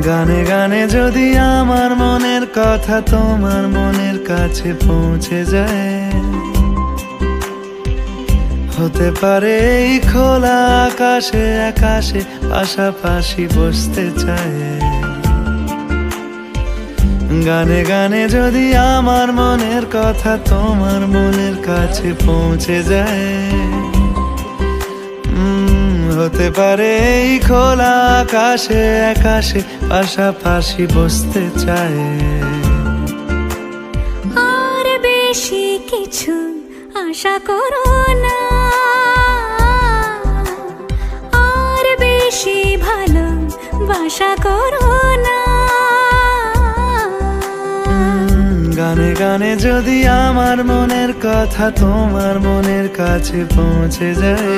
গানে গানে যদি আমার মনের কথা তোমার মনের কাছে পৌঁছে যায়, হতে পারে এই খোলা আকাশে আকাশে পাশাপাশি বসতে চায়। গানে গানে যদি আমার মনের কথা তোমার মনের কাছে পৌঁছে যায়, হতে পারে এই খোলা আকাশে আকাশে পাশাপাশি বসতে চায়। আর বেশি কিছু আশা করো না, আর বেশি ভালোবাসা করো না। গানে গানে যদি আমার মনের কথা তোমার মনের কাছে পৌঁছে যায়,